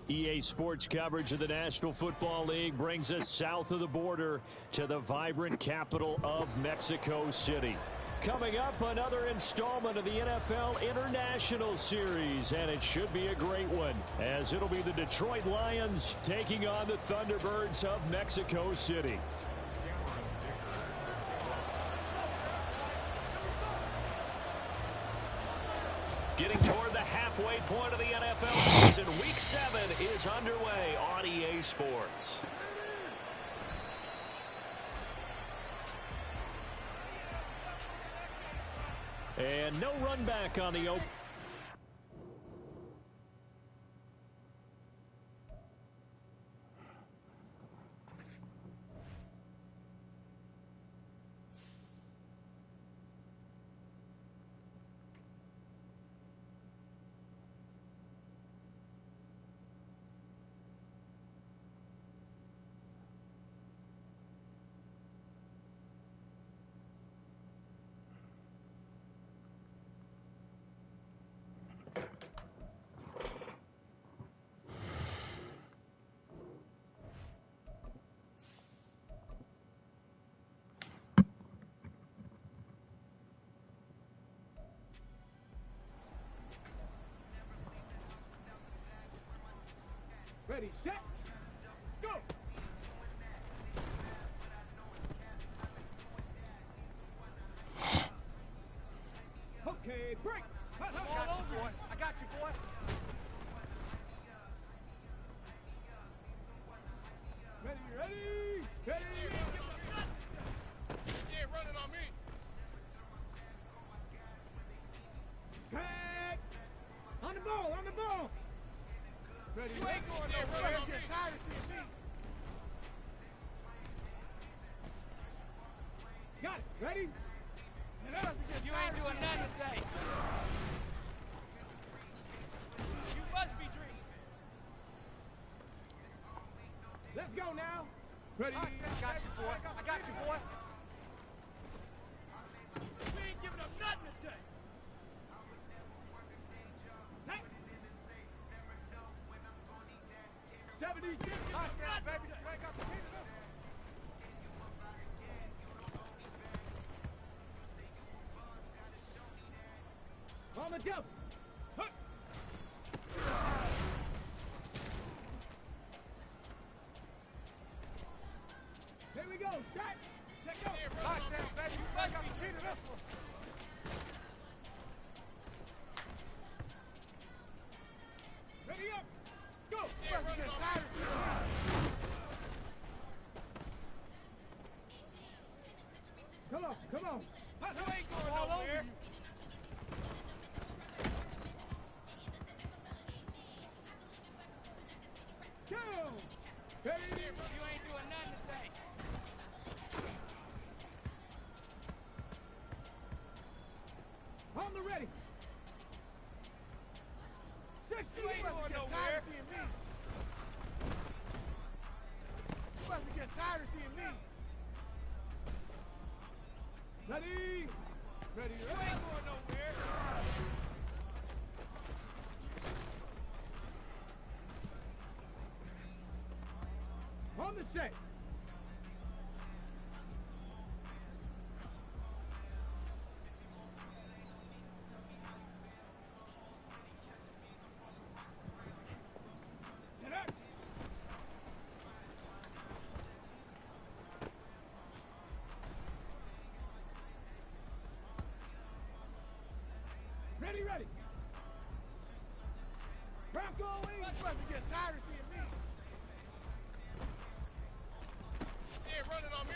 EA Sports coverage of the National Football League brings us south of the border to the vibrant capital of Mexico City. Coming up, another installment of the NFL International Series, and it should be a great one, as it'll be the Detroit Lions taking on the Thunderbirds of Mexico City. Getting toward the halfway point of the NFL season, Week 7 is underway on EA Sports. And no run back on the open. Ready, set, go! Okay, break! I got you, boy. I got you, boy. Ready! Yeah, running on me. Tag! On the ball! Ready, You ain't going nowhere. I'm getting tired of seeing me. Got it. Ready? You ain't doing nothing today. You must be dreaming. Let's go now. Ready? I got you, boy. We ain't giving up nothing today. Hey. 70. Baby. You ain't got to keep this. On the go. Huh. Here we go. Start. Let go. Lockdown, baby. You ain't got to keep this one. Ready up. Go. Yeah, you getting tired of seeing me. Come on. You ain't going All nowhere. over you. Go. Ready? You ain't doing nothing today. On the ready. 60. You ain't going nowhere. You must be getting tired of seeing me. Ready? You ain't going nowhere. On the set. Set up. Ready. Bronco wing. You must be getting tired of seeing me. Yeah, running on me.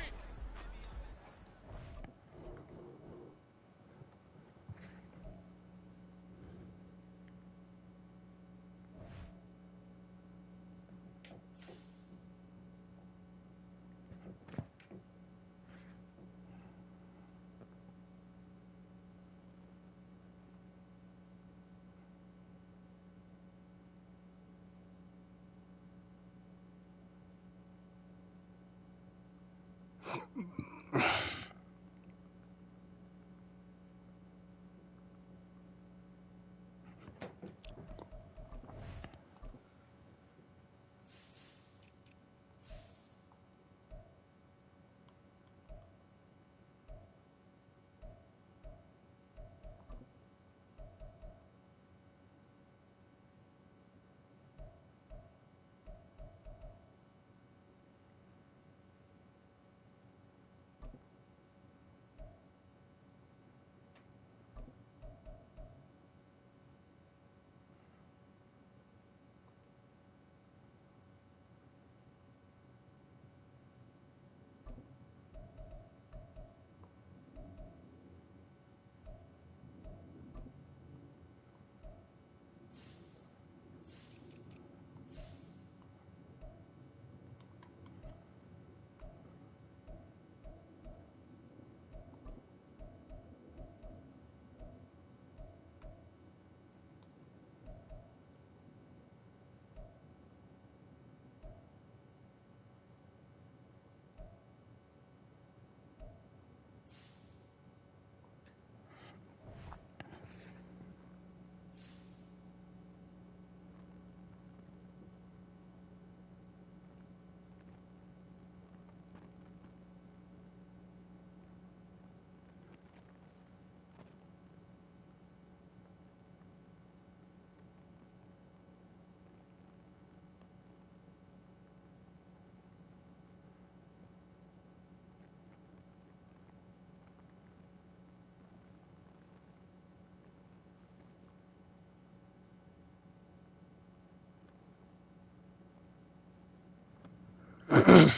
Shit.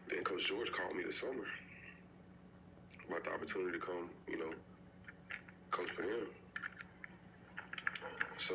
Then Coach George called me this summer about the opportunity to come, coach for him. So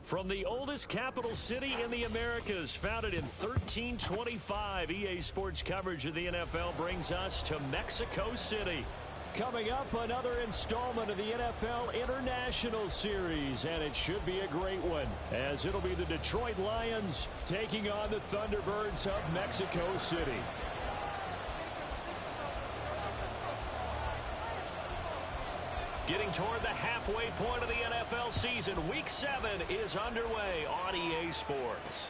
From the oldest capital city in the Americas, founded in 1325, EA Sports coverage of the NFL brings us to Mexico City. Coming up, another installment of the NFL International Series, and it should be a great one, as it'll be the Detroit Lions taking on the Thunderbirds of Mexico City. Getting toward the halfway point of the NFL season, Week 7 is underway on EA Sports.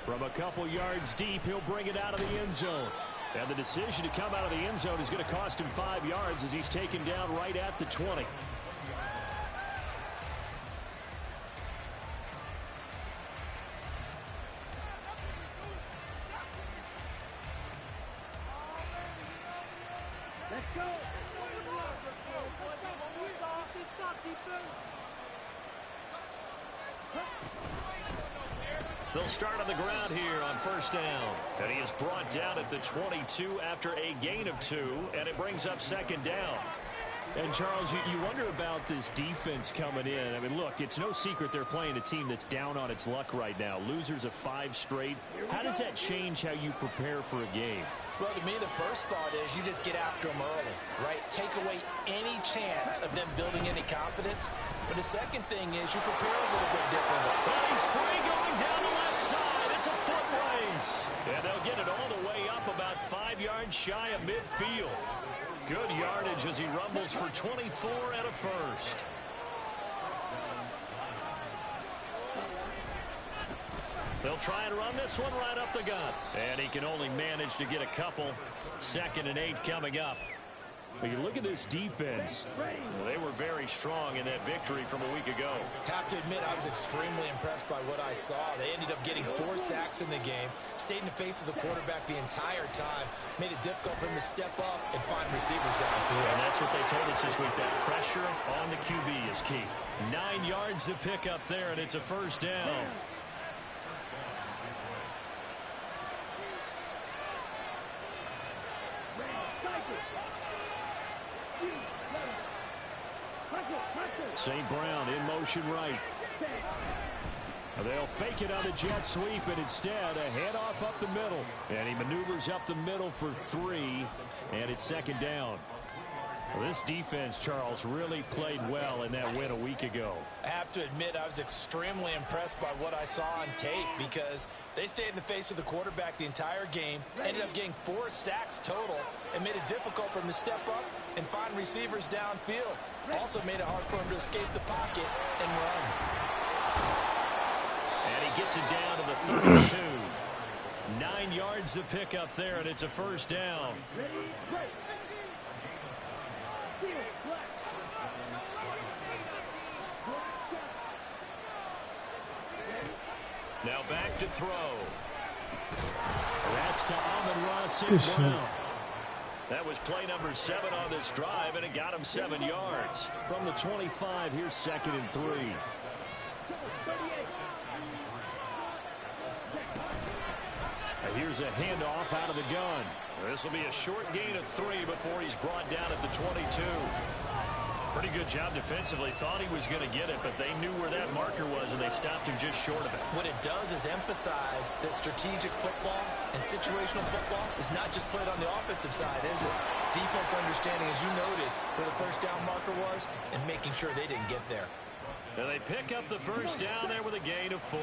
From a couple yards deep, he'll bring it out of the end zone. And the decision to come out of the end zone is going to cost him 5 yards as he's taken down right at the 20. Let's go. They'll start on the ground here on first down. And he is brought down at the 22 after a gain of 2, and it brings up second down. And, Charles, you wonder about this defense coming in. I mean, look, it's no secret they're playing a team that's down on its luck right now. Losers of 5 straight. How does that change how you prepare for a game? Well, to me, the first thought is you just get after them early, right? Take away any chance of them building any confidence. But the second thing is you prepare a little bit differently. But he's free going down the left side. It's a foot race. And they'll get it all the way up about 5 yards shy of midfield. Good yardage as he rumbles for 24 and a first. They'll try and run this one right up the gut. And he can only manage to get a couple. 2nd and 8 coming up. When you look at this defense, well, they were very strong in that victory from a week ago. Have to admit, I was extremely impressed by what I saw. They ended up getting 4 sacks in the game, stayed in the face of the quarterback the entire time, made it difficult for him to step up and find receivers downfield. And that's what they told us this week, that pressure on the QB is key. 9 yards to pick up there, and it's a first down. St. Brown in motion right. They'll fake it on the jet sweep, and instead a handoff up the middle. And he maneuvers up the middle for 3, and it's second down. Well, this defense, Charles, really played well in that win a week ago. I have to admit, I was extremely impressed by what I saw on tape because they stayed in the face of the quarterback the entire game, ended up getting 4 sacks total, and made it difficult for him to step up and find receivers downfield. Also made it hard for him to escape the pocket and run. And he gets it down to the 32. 9 yards to pick up there, and it's a first down. Now back to throw. That's to Amon-Ra St. Brown. That was play number 7 on this drive, and it got him 7 yards. From the 25, here's 2nd and 3. And here's a handoff out of the gun. This will be a short gain of 3 before he's brought down at the 22. Pretty good job defensively. Thought he was going to get it, but they knew where that marker was, and they stopped him just short of it. What it does is emphasize that strategic football and situational football is not just played on the offensive side, is it? Defense understanding, as you noted, where the first down marker was and making sure they didn't get there. And they pick up the first down there with a gain of 4.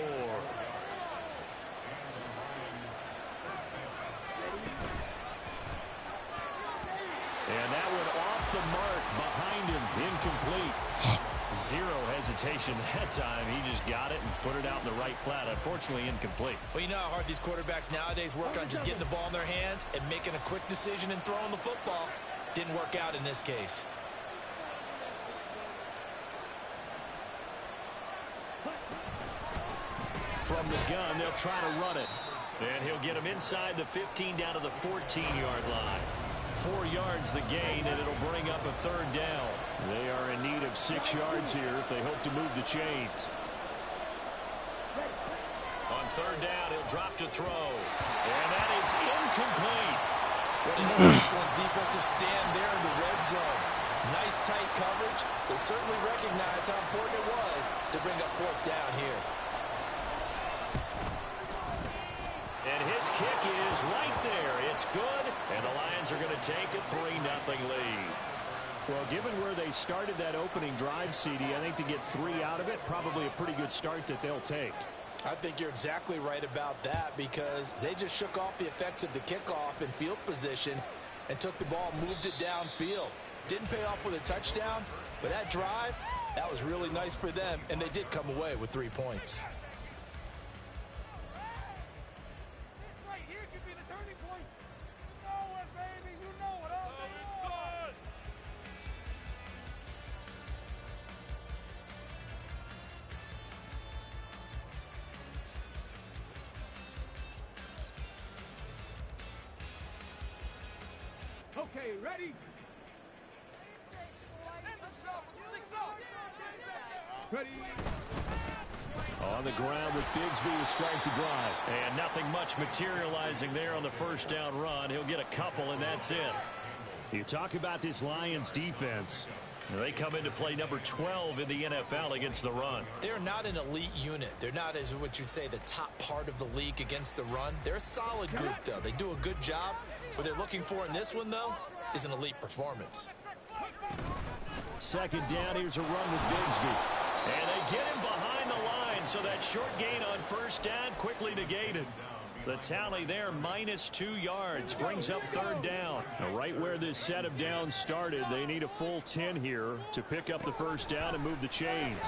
And that one off the mark behind him, incomplete. 0 hesitation that time. He just got it and put it out in the right flat. Unfortunately, incomplete. Well, you know how hard these quarterbacks nowadays work on just getting the ball in their hands and making a quick decision and throwing the football. Didn't work out in this case. From the gun, they'll try to run it. And he'll get him inside the 15 down to the 14-yard line. 4 yards the gain, and it'll bring up a 3rd down. They are in need of 6 yards here if they hope to move the chains. On 3rd down, he'll drop to throw. And that is incomplete. What an excellent defensive stand there in the red zone. Nice tight coverage. They certainly recognized how important it was to bring up fourth down here. And his kick is right there. It's good, and the Lions are going to take a 3-0 lead. Well, given where they started that opening drive, CD, I think to get 3 out of it, probably a pretty good start that they'll take. I think you're exactly right about that because they just shook off the effects of the kickoff in field position and took the ball, moved it downfield. Didn't pay off with a touchdown, but that drive, that was really nice for them, and they did come away with 3 points. This right here could be the turning point. You know it, baby. You know it. All day long. Okay, ready? Ready? On the ground with Bigsby to strike the drive. And nothing much materializing there on the first down run. He'll get a couple, and that's it. You talk about this Lions defense. They come into play number 12 in the NFL against the run. They're not an elite unit. They're not, as what you'd say, the top part of the league against the run. They're a solid group, though. They do a good job. What they're looking for in this one, though, is an elite performance. Second down, here's a run with Bigsby. And they get him behind the line, so that short gain on first down quickly negated. The tally there, -2 yards, brings up third down. Now, right where this set of downs started, they need a full 10 here to pick up the first down and move the chains.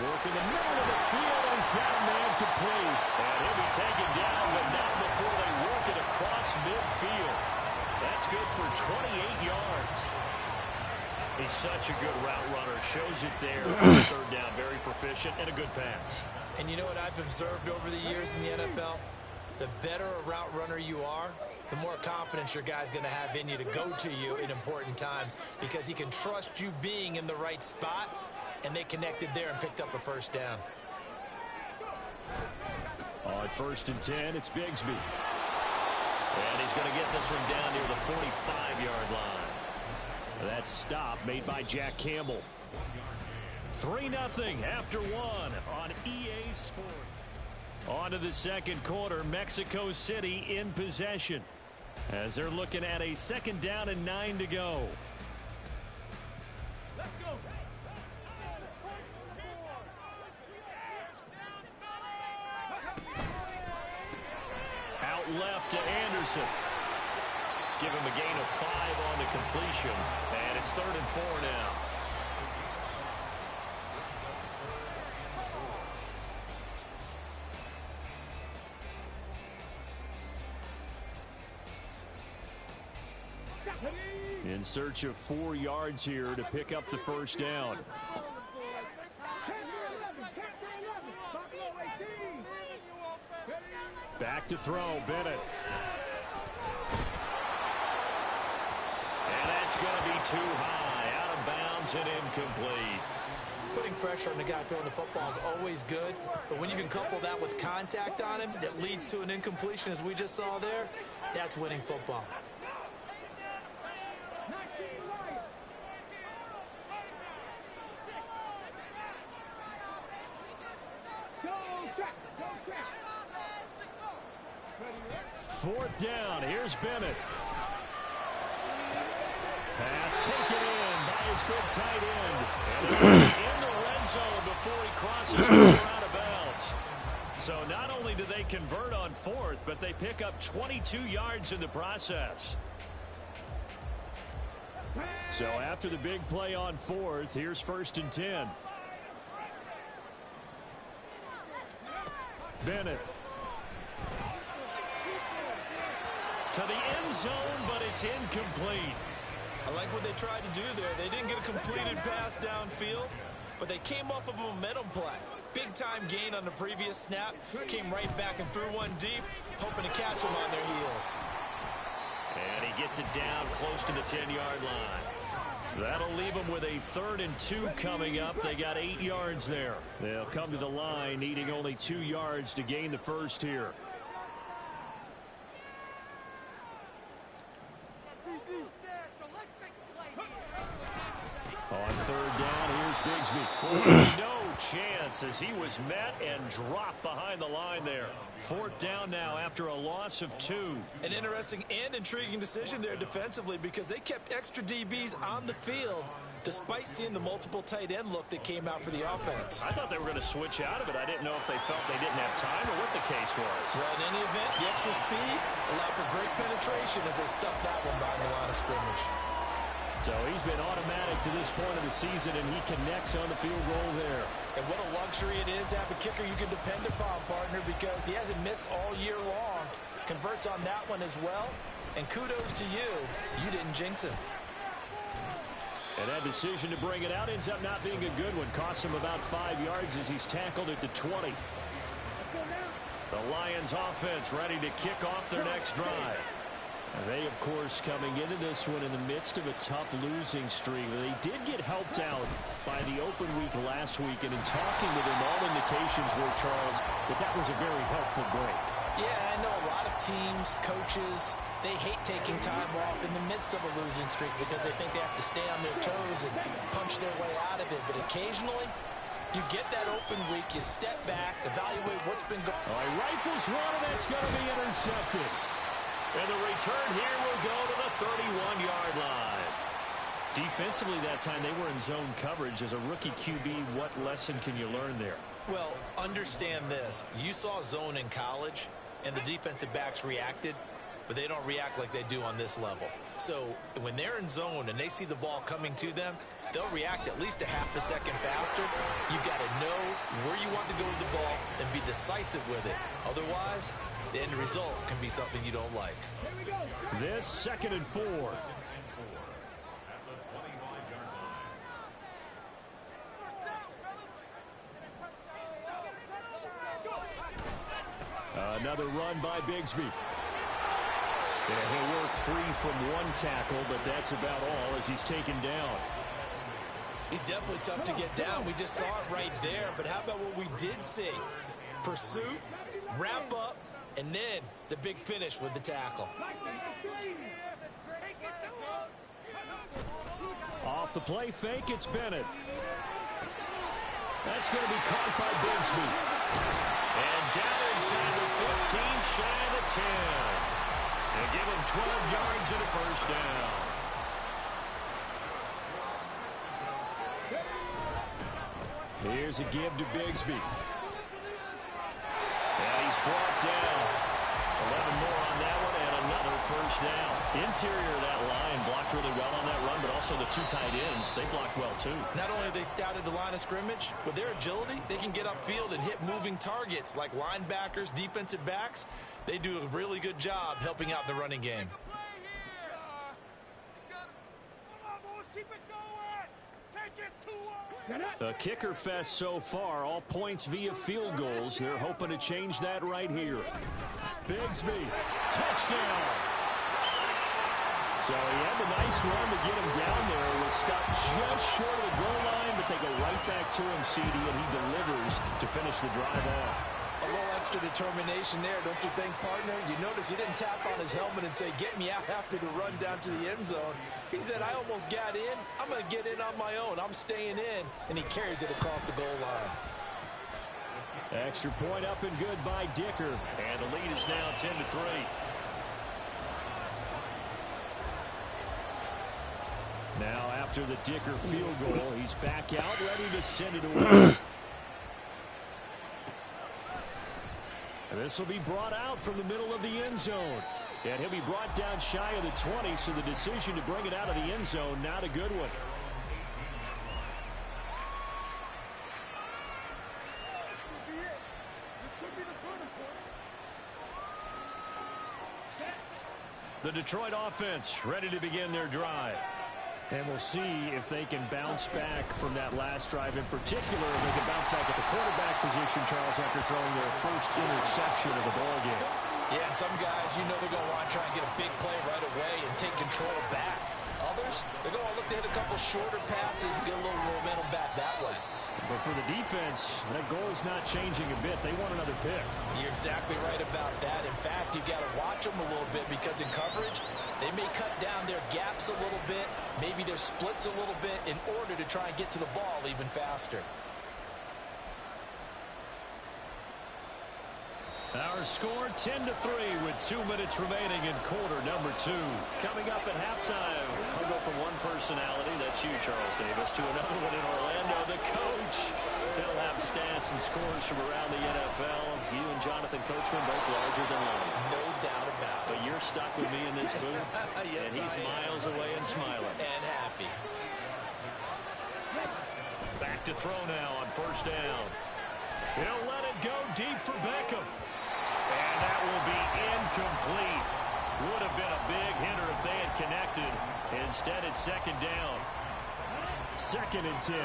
Work in the middle of the field, and he's got a man complete. And he'll be taken down, but not before they work it across midfield. That's good for 28 yards. He's such a good route runner. Shows it there on third down. Very proficient and a good pass. And you know what I've observed over the years in the NFL? The better a route runner you are, the more confidence your guy's going to have in you to go to you in important times because he can trust you being in the right spot, and they connected there and picked up a first down. On 1st and 10, it's Bigsby. And he's going to get this one down near the 45-yard line. That stop made by Jack Campbell. 3-0 after 1 on EA Sports. On to the second quarter, Mexico City in possession as they're looking at a 2nd down and 9 to go. Let's go. Out left to Anderson. Give him a gain of 5 on the completion, and it's 3rd and 4 now. In search of 4 yards here to pick up the first down. Back to throw, Bennett. And that's going to be too high, out of bounds and incomplete. Putting pressure on the guy throwing the football is always good, but when you can couple that with contact on him that leads to an incompletion, as we just saw there, that's winning football. Fourth down, here's Bennett. Pass taken in by his big tight end. And in the red zone before he crosses over out of bounds. So not only do they convert on 4th, but they pick up 22 yards in the process. So after the big play on 4th, here's 1st and 10. Bennett. To the end zone, but it's incomplete. I like what they tried to do there. They didn't get a completed pass downfield, but they came off of a momentum play. Big-time gain on the previous snap. Came right back and threw one deep, hoping to catch them on their heels. And he gets it down close to the 10-yard line. That'll leave them with a 3rd and 2 coming up. They got 8 yards there. They'll come to the line, needing only 2 yards to gain the first here. On third down, here's Bigsby. No chance as he was met and dropped behind the line there. Fourth down now after a loss of 2. An interesting and intriguing decision there defensively because they kept extra DBs on the field despite seeing the multiple tight end look that came out for the offense. I thought they were going to switch out of it. I didn't know if they felt they didn't have time or what the case was. Well, in any event, the extra speed allowed for great penetration as they stuffed that one behind the line of scrimmage. So he's been automatic to this point of the season, and he connects on the field goal there. And what a luxury it is to have a kicker you can depend upon, partner, because he hasn't missed all year long. Converts on that one as well. And kudos to you. You didn't jinx him. And that decision to bring it out ends up not being a good one. Costs him about 5 yards as he's tackled at the 20. The Lions offense ready to kick off their next drive. They, of course, coming into this one in the midst of a tough losing streak. They did get helped out by the open week last week, and in talking with them, all indications were, Charles, that was a very helpful break. Yeah, I know a lot of teams, coaches, they hate taking time off in the midst of a losing streak because they think they have to stay on their toes and punch their way out of it. But occasionally, you get that open week, you step back, evaluate what's been going on. All right, rifles one, and that's going to be intercepted. And the return here will go to the 31-yard line. Defensively that time, they were in zone coverage. As a rookie QB, what lesson can you learn there? Well, understand this. You saw zone in college, and the defensive backs reacted, but they don't react like they do on this level. So when they're in zone and they see the ball coming to them, they'll react at least a half a second faster. You've got to know where you want to go with the ball and be decisive with it. Otherwise, the end result can be something you don't like. This 2nd and 4. Another run by Bigsby. Yeah, he'll work free from one tackle, but that's about all as he's taken down. He's definitely tough to get down. We just saw it right there. But how about what we did see? Pursuit, wrap up, and then the big finish with the tackle. Off the play fake, it's Bennett. That's going to be caught by Bigsby. And down inside the 15, shy of the 10. They give him 12 yards and a first down. Here's a give to Bigsby. And he's brought down. 11 more on that one and another first down. Interior of that line blocked really well on that run, but also the 2 tight ends, they blocked well too. Not only have they scouted the line of scrimmage, with their agility, they can get upfield and hit moving targets like linebackers, defensive backs. They do a really good job helping out the running game. A kicker fest so far, all points via field goals. They're hoping to change that right here. Bigsby, touchdown. So he had the nice run to get him down there. Was stopped just short of the goal line, but they go right back to him, CD, and he delivers to finish the drive off. A little extra determination there, don't you think, partner? You notice he didn't tap on his helmet and say, get me out after the run down to the end zone. He said, I almost got in. I'm going to get in on my own. I'm staying in. And he carries it across the goal line. Extra point up and good by Dicker. And the lead is now 10-3. Now after the Dicker field goal, he's back out, ready to send it away. And this will be brought out from the middle of the end zone. And he'll be brought down shy of the 20, so the decision to bring it out of the end zone, not a good one. The Detroit offense ready to begin their drive. And we'll see if they can bounce back from that last drive. In particular, if they can bounce back at the quarterback position, Charles, after throwing their first interception of the ballgame. Yeah, some guys, you know they're going to want to try and get a big play right away and take control back. Others, they're going to look to hit a couple shorter passes and get a little momentum back that way. But for the defense, that goal's not changing a bit. They want another pick. You're exactly right about that. In fact, you've got to watch them a little bit because in coverage, They may cut down their gaps a little bit, maybe their splits a little bit in order to try and get to the ball even faster. Our score 10-3 with 2 minutes remaining in quarter number 2. Coming up at halftime, we'll go from one personality, that's you, Charles Davis, to another one in Orlando, the coach. They'll have stats and scores from around the NFL. You and Jonathan Coachman both larger than life. No doubt about it. But you're stuck with me in this booth, yes, and he's miles away and smiling. And happy. Back to throw now on first down. He'll let it go deep for Beckham. And that will be incomplete. Would have been a big hitter if they had connected. Instead, it's second down. 2nd and 10.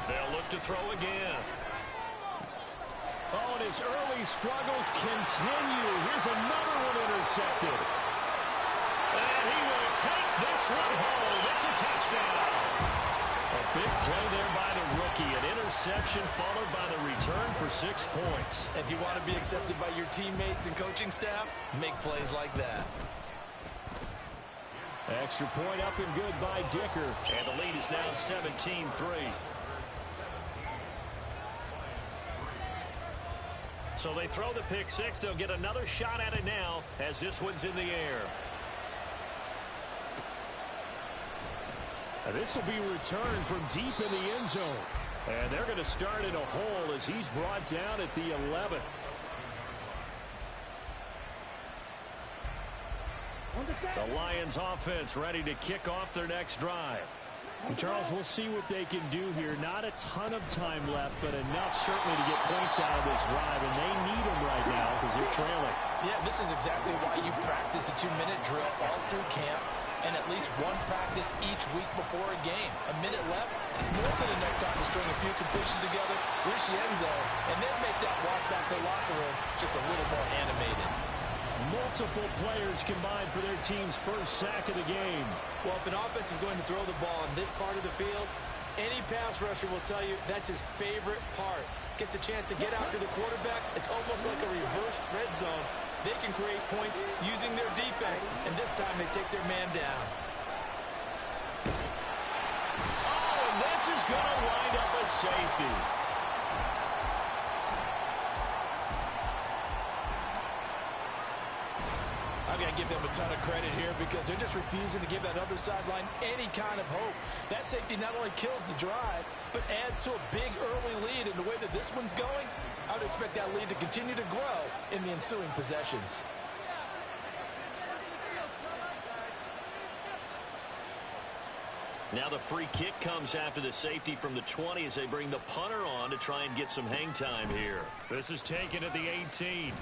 They'll look to throw again. Oh, and his early struggles continue. Here's another one intercepted. And he will take this one home. It's a touchdown. A big play there by the rookie. An interception followed by the return for 6 points. If you want to be accepted by your teammates and coaching staff, make plays like that. Extra point up and good by Dicker. And the lead is now 17-3. So they throw the pick six. They'll get another shot at it now as this one's in the air. And this will be returned from deep in the end zone. And they're going to start in a hole as he's brought down at the 11. The Lions offense ready to kick off their next drive. And Charles, we'll see what they can do here. Not a ton of time left, but enough certainly to get points out of this drive. And they need them right now because they're trailing. Yeah, this is exactly why you practice a 2-minute drill all through camp and at least one practice each week before a game. A minute left, more than enough time to string a few completions together, reach the end zone, and then make that walk back to the locker room just a little more animated. Multiple players combined for their team's first sack of the game. Well, if an offense is going to throw the ball in this part of the field, any pass rusher will tell you that's his favorite part. Gets a chance to get after the quarterback. It's almost like a reverse red zone. They can create points using their defense, and this time they take their man down. Oh, and this is going to wind up a safety. I've got to give them a ton of credit here because they're just refusing to give that other sideline any kind of hope. That safety not only kills the drive, but adds to a big early lead. In the way that this one's going, I would expect that lead to continue to grow in the ensuing possessions. Now the free kick comes after the safety from the 20 as they bring the punter on to try and get some hang time here. This is taken at the 18.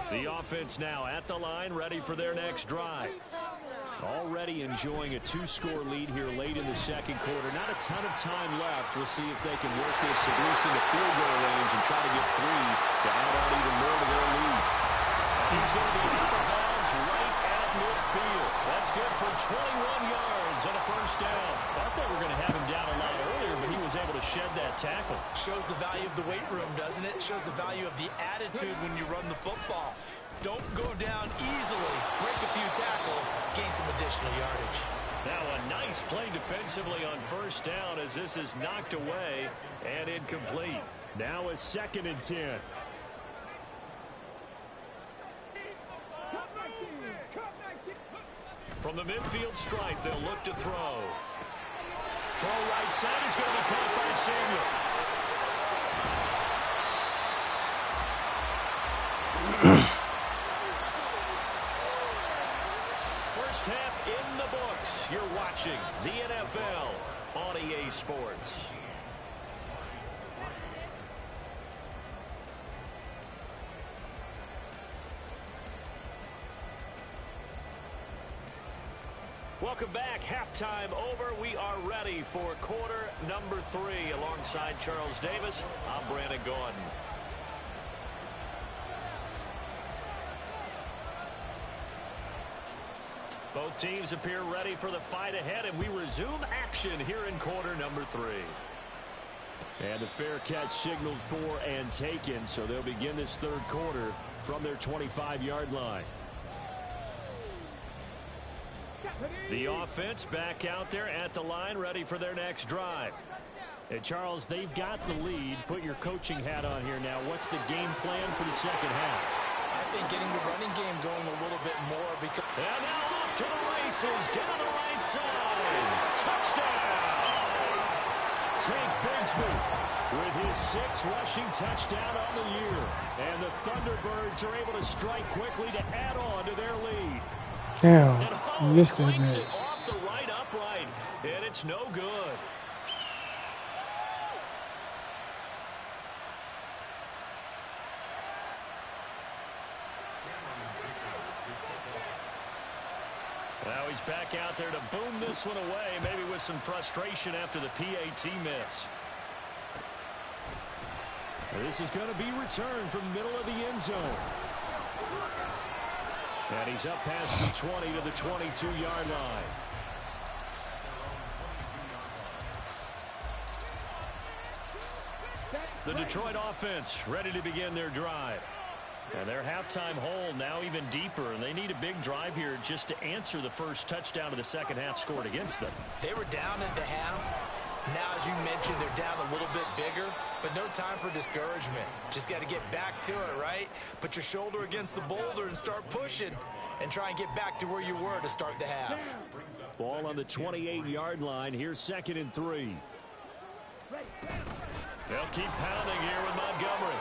The offense now at the line, ready for their next drive. Already enjoying a 2-score lead here late in the second quarter. Not a ton of time left. We'll see if they can work this at least in the field goal range and try to get 3 to add on even more to their lead. He's going to be out of bounds right at midfield. That's good for 21 yards and a first down. Thought they were going to have him down a lot earlier, but he was able to shed that tackle. Shows the value of the weight room, doesn't it? Shows the value of the attitude when you run the football. Don't go down easily. Break a few tackles. Gain some additional yardage. Now a nice play defensively on first down as this is knocked away and incomplete. Now a 2nd and 10. From the midfield stripe, they'll look to throw. Throw right side is going to be caught by Samuel. First half in the books. You're watching the NFL on EA Sports. Welcome back. Halftime over. We are ready for quarter number 3. Alongside Charles Davis, I'm Brandon Gordon. Both teams appear ready for the fight ahead, and we resume action here in quarter number 3. And the fair catch signaled for and taken, so they'll begin this third quarter from their 25-yard line. The offense back out there at the line, ready for their next drive. And Charles, they've got the lead. Put your coaching hat on here now. What's the game plan for the second half? I think getting the running game going a little bit more because... And now off to the races down the right side. Touchdown! Tank Bigsby with his 6th rushing touchdown on the year. And the Thunderbirds are able to strike quickly to add on to their lead. Damn, I missed that Cranks match. it off the right upright, and it's no good. Now he's back out there to boom this one away, maybe with some frustration after the PAT miss. This is going to be returned from the middle of the end zone. And he's up past the 20 to the 22-yard line. The Detroit offense ready to begin their drive. And their halftime hole now even deeper, and they need a big drive here just to answer the first touchdown of the second half scored against them. They were down at the half. Now, as you mentioned, they're down a little bit bigger, but no time for discouragement. Just got to get back to it, right? Put your shoulder against the boulder and start pushing and try and get back to where you were to start the half. Ball on the 28-yard line. Here's 2nd and 3. They'll keep pounding here with Montgomery.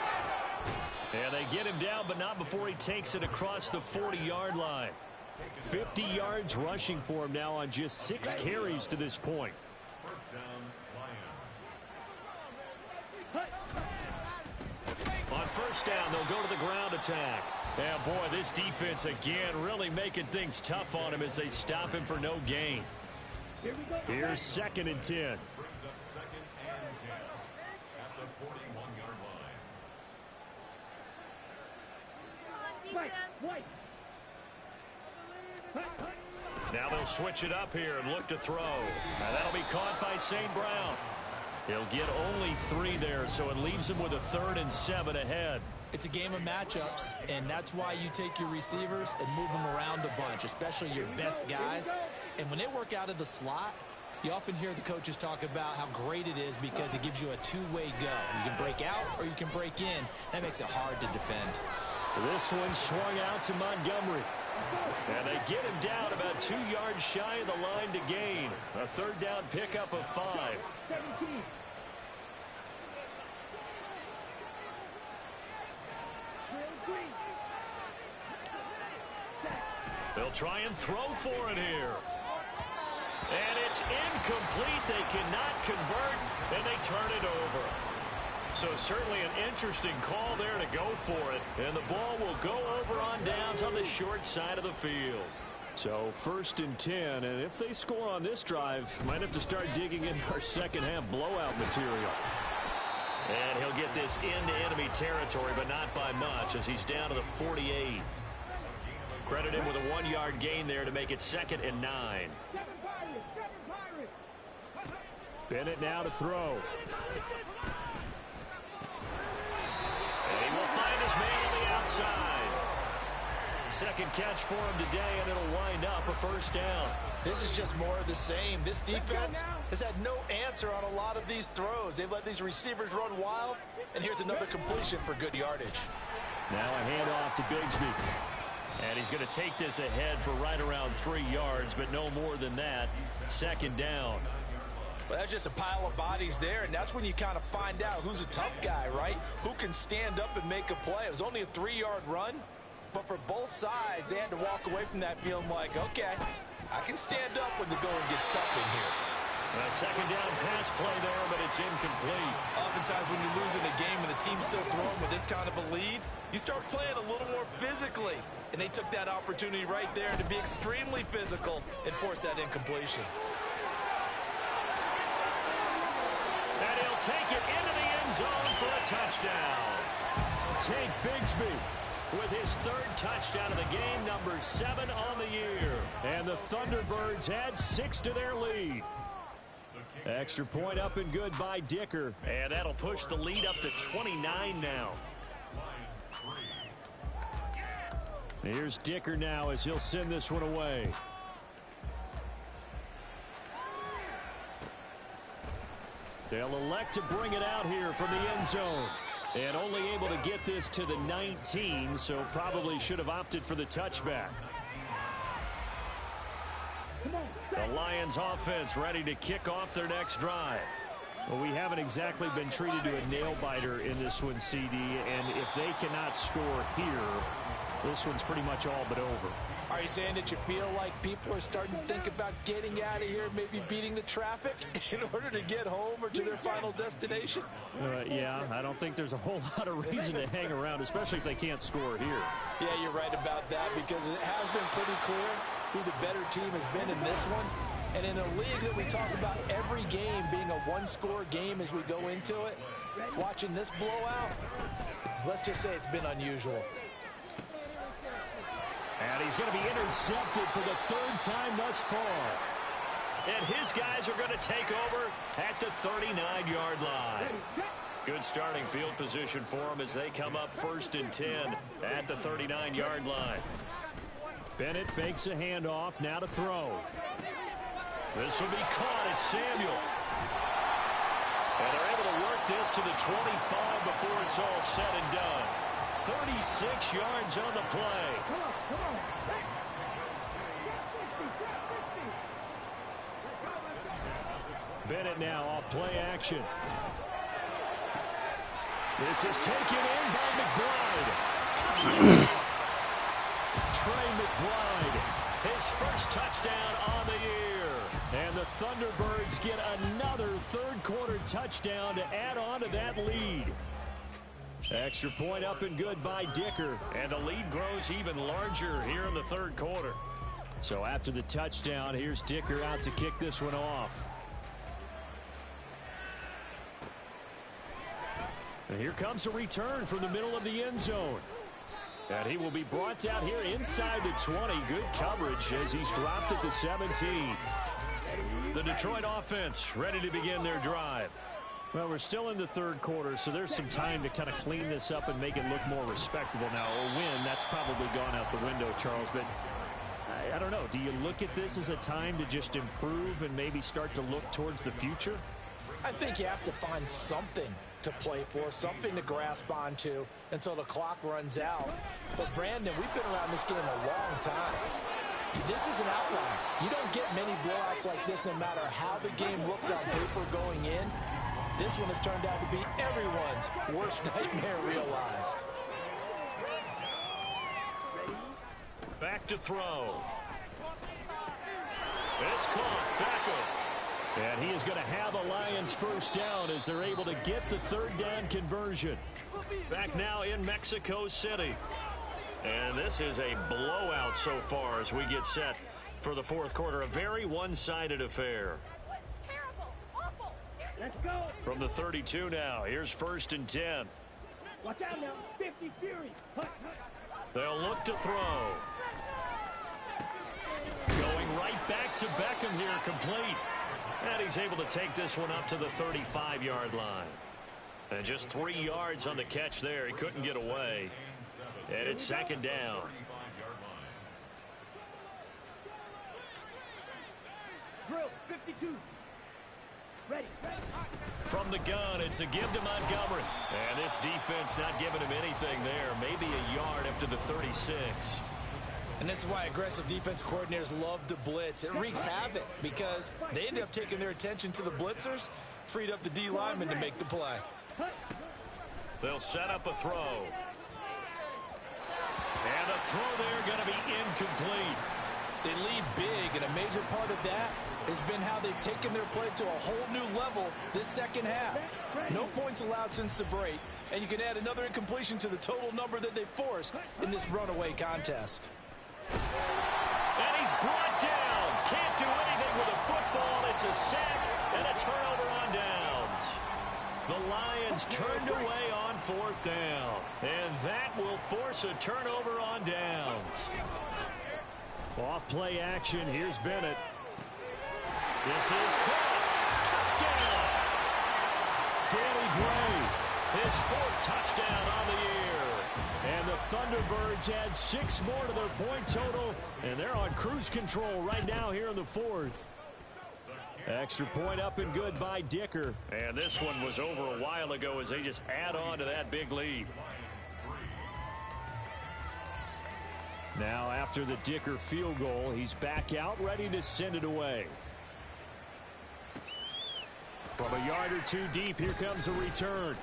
And they get him down, but not before he takes it across the 40-yard line. 50 yards rushing for him now on just 6 carries to this point. On first down, they'll go to the ground attack. And boy, this defense again really making things tough on him as they stop him for no gain. Here's 2nd and 10. Now they'll switch it up here and look to throw. And that'll be caught by St. Brown. He'll get only 3 there, so it leaves him with a 3rd and 7 ahead. It's a game of matchups, and that's why you take your receivers and move them around a bunch, especially your best guys. And when they work out of the slot, you often hear the coaches talk about how great it is because it gives you a two-way go. You can break out or you can break in. That makes it hard to defend. This one swung out to Montgomery. And they get him down about 2 yards shy of the line to gain. A 3rd down pickup of 5. They'll try and throw for it here. And it's incomplete. They cannot convert, and they turn it over. So certainly an interesting call there to go for it. And the ball will go over on downs on the short side of the field. So 1st and 10, and if they score on this drive, might have to start digging into our second half blowout material. And he'll get this into enemy territory, but not by much as he's down to the 48. Credit him with a 1-yard gain there to make it 2nd and 9. Bennett now to throw. And he will find his man on the outside. 2nd catch for him today, and it'll wind up a 1st down. This is just more of the same. This defense has had no answer on a lot of these throws. They've let these receivers run wild, and here's another completion for good yardage. Now a handoff to Bigsby. And he's going to take this ahead for right around 3 yards, but no more than that. 2nd down. Well, that's just a pile of bodies there, and that's when you kind of find out who's a tough guy, right? Who can stand up and make a play. It was only a 3-yard run, but for both sides, they had to walk away from that feeling like, okay, I can stand up when the going gets tough in here. A 2nd down pass play there, but it's incomplete. Oftentimes when you're losing a game and the team's still throwing with this kind of a lead, you start playing a little more physically. And they took that opportunity right there to be extremely physical and force that incompletion. And he'll take it into the end zone for a touchdown. Tank Bigsby with his third touchdown of the game, number 7 on the year. And the Thunderbirds add 6 to their lead. Extra point up and good by Dicker. And that'll push the lead up to 29 now. Here's Dicker now as he'll send this one away. They'll elect to bring it out here from the end zone. And only able to get this to the 19, so probably should have opted for the touchback. The Lions offense ready to kick off their next drive. Well, we haven't exactly been treated to a nail-biter in this one, CD, and if they cannot score here, this one's pretty much all but over. Are you saying that you feel like people are starting to think about getting out of here, maybe beating the traffic in order to get home or to their final destination? Yeah, I don't think there's a whole lot of reason to hang around, especially if they can't score here. Yeah, you're right about that, because it has been pretty clear who the better team has been in this one. And in a league that we talk about every game being a one-score game as we go into it, watching this blowout, let's just say it's been unusual. And he's going to be intercepted for the 3rd time thus far. And his guys are going to take over at the 39-yard line. Good starting field position for them as they come up 1st and 10 at the 39-yard line. Bennett fakes a handoff, now to throw. This will be caught at Samuel. And they're able to work this to the 25 before it's all said and done. 36 yards on the play. Bennett now off play action. This is taken in by McBride. Touchdown. Trey McBride, his first touchdown on the year. And the Thunderbirds get another 3rd quarter touchdown to add on to that lead. Extra point up and good by Dicker. And the lead grows even larger here in the 3rd quarter. So after the touchdown, here's Dicker out to kick this one off. And here comes a return from the middle of the end zone. And he will be brought down here inside the 20. Good coverage as he's dropped at the 17. The Detroit offense ready to begin their drive. Well, we're still in the 3rd quarter, so there's some time to kind of clean this up and make it look more respectable now. A win, that's probably gone out the window, Charles. But I don't know. Do you look at this as a time to just improve and maybe start to look towards the future? I think you have to find something to play for, something to grasp onto until the clock runs out. But, Brandon, we've been around this game a long time. This is an outlier. You don't get many blowouts like this no matter how the game looks on paper going in. This one has turned out to be everyone's worst nightmare realized. Back to throw. It's caught. Beckham. And he is going to have a Lions first down as they're able to get the 3rd down conversion. Back now in Mexico City. And this is a blowout so far as we get set for the 4th quarter. A very one-sided affair. Let's go. From the 32 now, here's 1st and 10. Watch out now. 50 Fury. They'll look to throw. Going right back to Beckham here, complete. And he's able to take this one up to the 35-yard line. And just 3 yards on the catch there. He couldn't get away. And it's 2nd down. Drill. 52. Ready. From the gun, it's a give to Montgomery. And this defense not giving him anything there. Maybe a yard up to the 36. And this is why aggressive defense coordinators love to blitz. It wreaks havoc because they end up taking their attention to the blitzers, freed up the D lineman to make the play. They'll set up a throw. And the throw there going to be incomplete. They lead big, and a major part of that has been how they've taken their play to a whole new level this 2nd half. No points allowed since the break, and you can add another incompletion to the total number that they forced in this runaway contest. And he's brought down. Can't do anything with a football. It's a sack and a turnover on downs. The Lions turned away on 4th down. And that will force force a turnover on downs. Off play action. Here's Bennett. This is caught. Touchdown. Danny Gray, his 4th touchdown on the year. And the Thunderbirds add 6 more to their point total, and they're on cruise control right now here in the 4th. Extra point up and good by Dicker. And this one was over a while ago as they just add on to that big lead. Now after the Dicker field goal, he's back out ready to send it away. From a yard or 2 deep, here comes a return.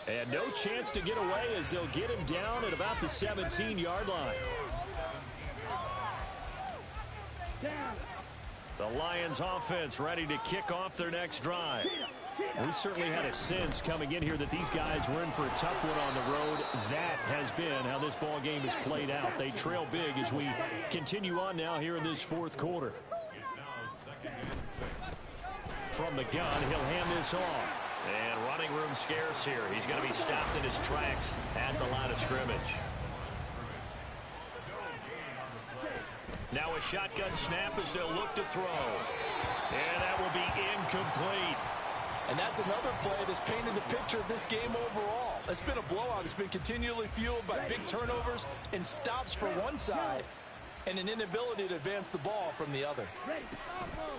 And no chance to get away as they'll get him down at about the 17-yard line. The Lions offense ready to kick off their next drive. We certainly had a sense coming in here that these guys were in for a tough one on the road. That has been how this ball game has played out. They trail big as we continue on now here in this 4th quarter. From the gun, he'll hand this off. And running room scarce here. He's going to be stopped in his tracks at the line of scrimmage. Now a shotgun snap as they'll look to throw. And that will be incomplete. And that's another play that's painted the picture of this game overall. It's been a blowout. It's been continually fueled by big turnovers and stops for one side and an inability to advance the ball from the other.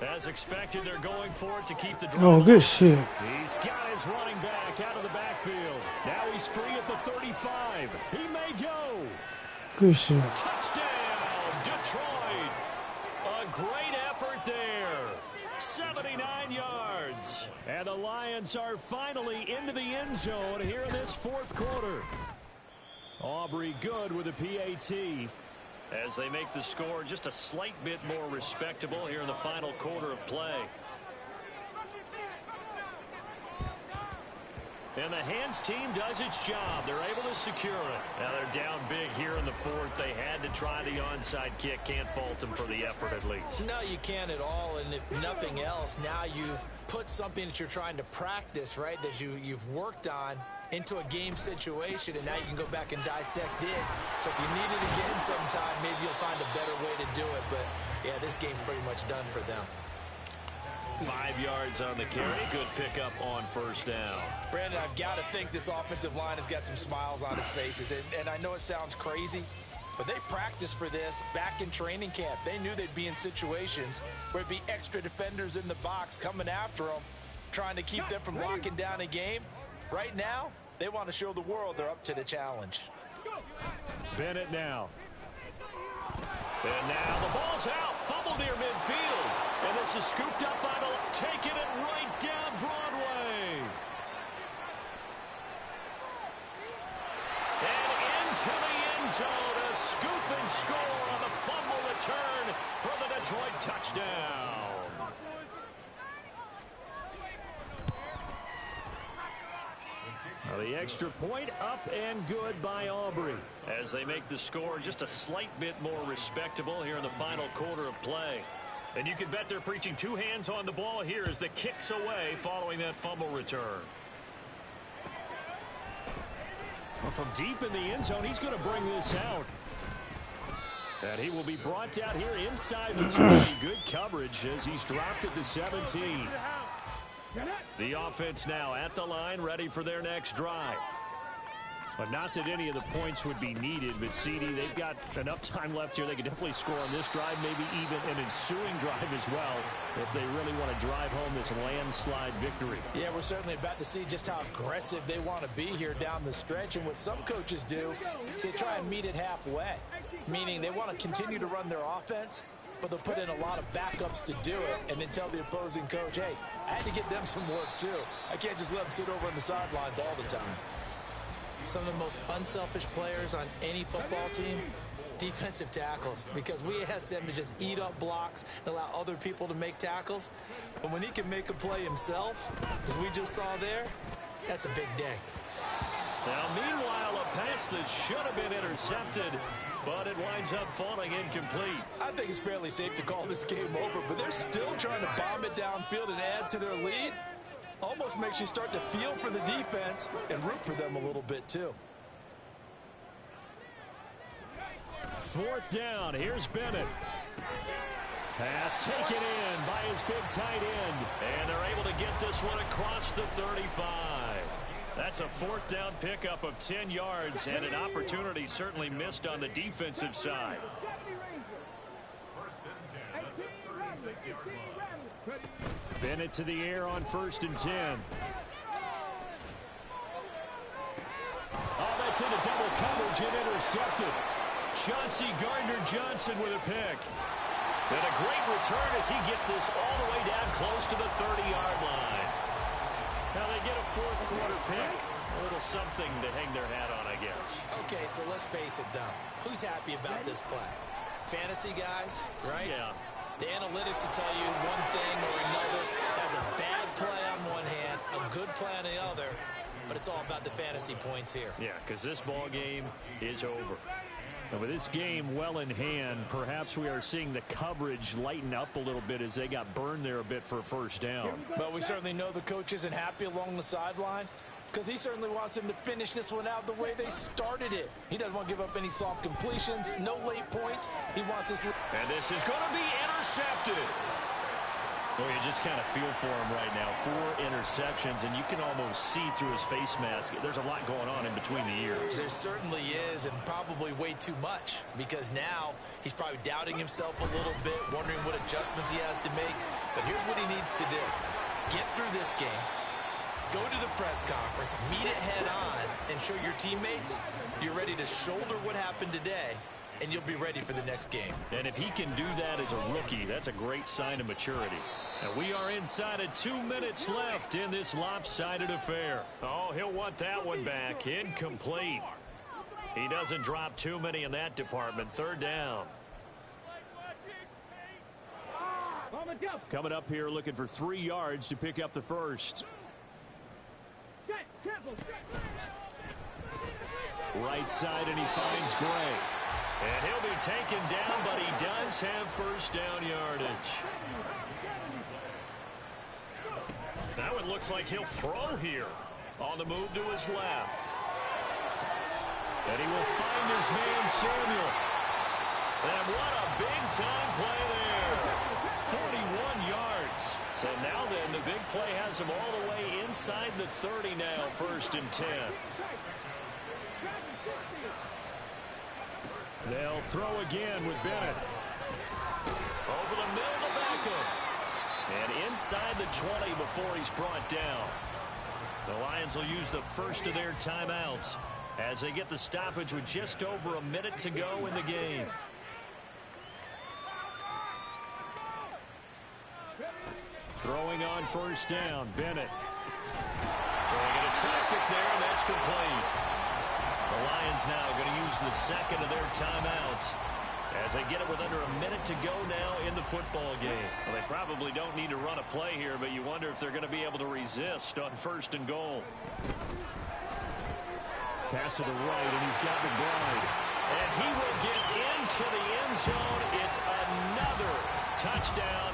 As expected, they're going for it to keep the drive. Oh, good shit. He's got his running back out of the backfield. Now he's free at the 35. He may go. Good shit. Touchdown, Detroit. A great effort there. 79 yards. And the Lions are finally into the end zone here in this 4th quarter. Aubrey good with a PAT. As they make the score just a slight bit more respectable here in the final quarter of play. And the hands team does its job. They're able to secure it. Now they're down big here in the 4th. They had to try the onside kick. Can't fault them for the effort at least. No, you can't at all. And if nothing else, now you've put something that you're trying to practice, right, that you've worked on into a game situation, and now you can go back and dissect it. So if you need it again sometime, maybe you'll find a better way to do it. But, yeah, this game's pretty much done for them. 5 yards on the carry. Good pickup on 1st down. Brandon, I've got to think this offensive line has got some smiles on its faces. And I know it sounds crazy, but they practiced for this back in training camp. They knew they'd be in situations where it'd be extra defenders in the box coming after them, trying to keep them from locking down a game. Right now, they want to show the world they're up to the challenge. Bennett now. And now the ball's out. Fumble near midfield. And this is scooped up by the... Taking it right down Broadway. And into the end zone. A scoop and score on the fumble return for the Detroit touchdown. Now the extra point up and good by Aubrey as they make the score just a slight bit more respectable here in the final quarter of play. And you can bet they're preaching 2 hands on the ball here as the kick's away following that fumble return. Well, from deep in the end zone, he's going to bring this out. And he will be brought down here inside the 20. Good coverage as he's dropped at the 17. The offense now at the line, ready for their next drive. But not that any of the points would be needed, but CD, they've got enough time left here. They could definitely score on this drive, maybe even an ensuing drive as well, if they really want to drive home this landslide victory. Yeah, we're certainly about to see just how aggressive they want to be here down the stretch. And what some coaches do is they try and meet it halfway, meaning they want to continue to run their offense, but they'll put in a lot of backups to do it and then tell the opposing coach, hey, I had to get them some work too. I can't just let them sit over on the sidelines all the time. Some of the most unselfish players on any football team, defensive tackles, because we ask them to just eat up blocks and allow other people to make tackles. But when he can make a play himself, as we just saw there, that's a big day. Now, meanwhile, a pass that should have been intercepted, but it winds up falling incomplete. I think it's fairly safe to call this game over, but they're still trying to bomb it downfield and add to their lead. Almost makes you start to feel for the defense and root for them a little bit too. 4th down. Here's Bennett. Pass taken in by his big tight end. And they're able to get this one across the 35. That's a 4th down pickup of 10 yards and an opportunity certainly missed on the defensive side. Bennett to the air on 1st and 10. Oh, that's into double coverage and intercepted. Chauncey Gardner-Johnson with a pick. And a great return as he gets this all the way down close to the 30-yard line. Now they get a 4th quarter pick. A little something to hang their hat on, I guess. Okay, so let's face it, though. Who's happy about this play? Fantasy guys, right? Yeah. The analytics will tell you one thing or another. That's a bad play on one hand, a good play on the other. But it's all about the fantasy points here. Yeah, because this ball game is over. And with this game well in hand, perhaps we are seeing the coverage lighten up a little bit as they got burned there a bit for a 1st down. But we certainly know the coach isn't happy along the sideline because he certainly wants them to finish this one out the way they started it. He doesn't want to give up any soft completions, no late points. He wants this. And this is going to be intercepted. Well, you just kind of feel for him right now. 4 interceptions, and you can almost see through his face mask. There's a lot going on in between the ears. There certainly is, and probably way too much, because now he's probably doubting himself a little bit, wondering what adjustments he has to make. But here's what he needs to do. Get through this game, go to the press conference, meet it head on, and show your teammates you're ready to shoulder what happened today, and you'll be ready for the next game. And if he can do that as a rookie, that's a great sign of maturity. And we are inside of 2 minutes left in this lopsided affair. Oh, he'll want that one back. Incomplete. He doesn't drop too many in that department. 3rd down. Coming up here looking for 3 yards to pick up the 1st. Right side, and he finds Gray. And he'll be taken down, but he does have 1st down yardage. That one looks like he'll throw here. On the move to his left. And he will find his man Samuel. And what a big-time play there. 41 yards. So now then, the big play has him all the way inside the 30 now, 1st and 10. They'll throw again with Bennett. Over the middle to Beckham. And inside the 20 before he's brought down. The Lions will use the first of their timeouts as they get the stoppage with just over a minute to go in the game. Throwing on 1st down, Bennett. Throwing into traffic there, and that's complete. The Lions now going to use the second of their timeouts as they get it with under a minute to go now in the football game. Well, they probably don't need to run a play here, but you wonder if they're going to be able to resist on 1st and goal. Pass to the right, and he's got McBride. And he will get into the end zone. It's another touchdown.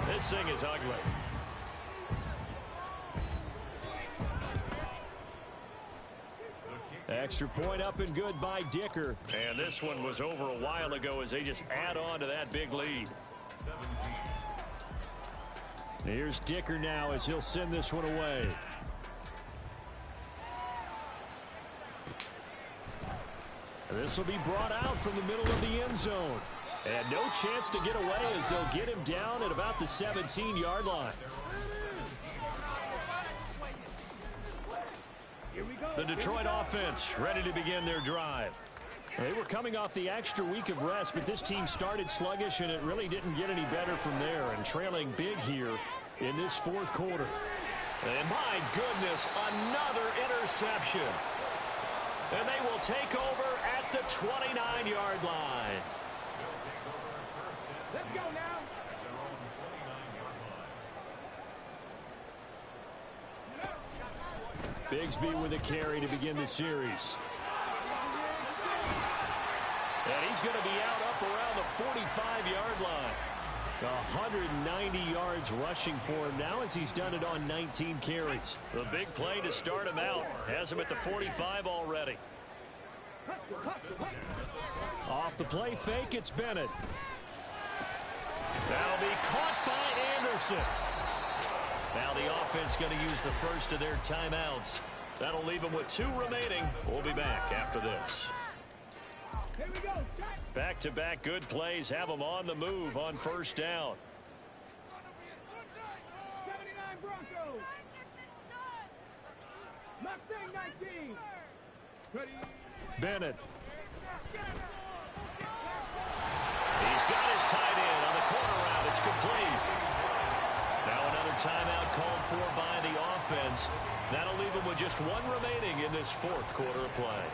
This thing is ugly. Extra point up and good by Dicker. And this one was over a while ago as they just add on to that big lead. Here's Dicker now as he'll send this one away. This will be brought out from the middle of the end zone. And no chance to get away as they'll get him down at about the 17-yard line. The Detroit offense ready to begin their drive. They were coming off the extra week of rest, but this team started sluggish, and it really didn't get any better from there, and trailing big here in this 4th quarter. And my goodness, another interception. And they will take over at the 29-yard line. Let's go now. Bigsby with a carry to begin the series. And he's going to be out up around the 45-yard line. 190 yards rushing for him now as he's done it on 19 carries. The big play to start him out has him at the 45 already. Off the play fake, it's Bennett. That'll be caught by Anderson. Now the offense going to use the first of their timeouts. That'll leave them with 2 remaining. We'll be back after this. Here we go. Back-to-back good plays have them on the move on first down. 79 Broncos. Mustang 19. Ready. Bennett. He's got his tight end on the corner route. It's complete. Now another timeout called for by the offense. That'll leave them with just 1 remaining in this 4th quarter of play.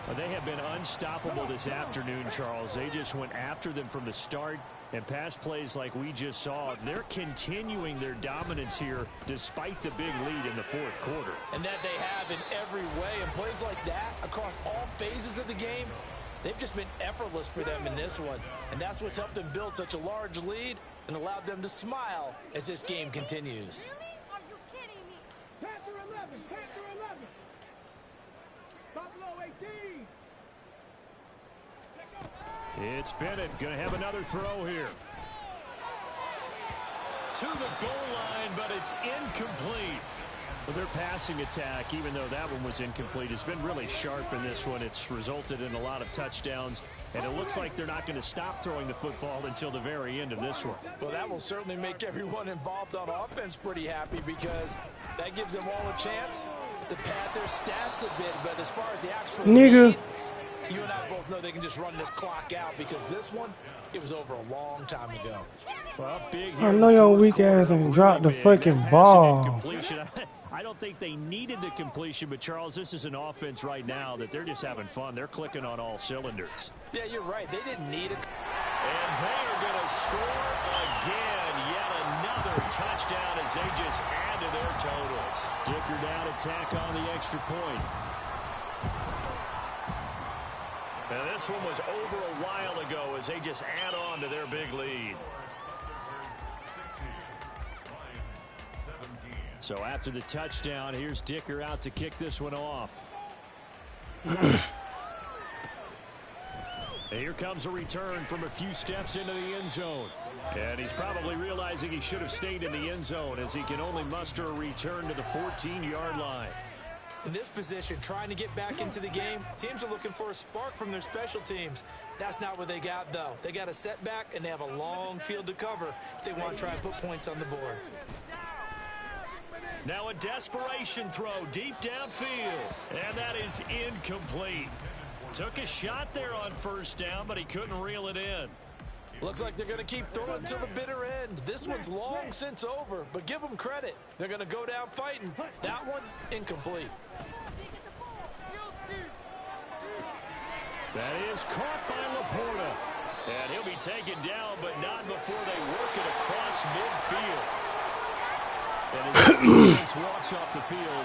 Well, they have been unstoppable this afternoon, Charles. They just went after them from the start, and pass plays like we just saw, they're continuing their dominance here despite the big lead in the 4th quarter. And that they have in every way. And plays like that across all phases of the game, they've just been effortless for them in this one. And that's what's helped them build such a large lead and allowed them to smile as this game continues. Are you kidding me? Panther 11. Panther 11. Buffalo 18. It's Bennett going to have another throw here. To the goal line, but it's incomplete. Well, their passing attack, even though that one was incomplete, has been really sharp in this one. It's resulted in a lot of touchdowns, and it looks like they're not going to stop throwing the football until the very end of this one. Well, that will certainly make everyone involved on offense pretty happy because that gives them all a chance to pad their stats a bit. But as far as the actual lead, you and I both know they can just run this clock out because this one, it was over a long time ago. Well, big I know your weak ass ain't dropped the freaking ball. I don't think they needed the completion, but Charles, this is an offense right now that they're just having fun. They're clicking on all cylinders. Yeah, you're right. They didn't need it. And they are going to score again. Yet another touchdown as they just add to their totals. Dicker down to tack on the extra point. And this one was over a while ago as they just add on to their big lead. So after the touchdown, here's Dicker out to kick this one off. And here comes a return from a few steps into the end zone. And he's probably realizing he should have stayed in the end zone as he can only muster a return to the 14-yard line. In this position, trying to get back into the game, teams are looking for a spark from their special teams. That's not what they got, though. They got a setback, and they have a long field to cover if they want to try and put points on the board. Now a desperation throw deep downfield, and that is incomplete. Took a shot there on first down, but he couldn't reel it in. Looks like they're going to keep throwing to the bitter end. This one's long since over, but give them credit. They're going to go down fighting. That one, incomplete. That is caught by Laporta. And he'll be taken down, but not before they work it across midfield. And as this defense walks off the field,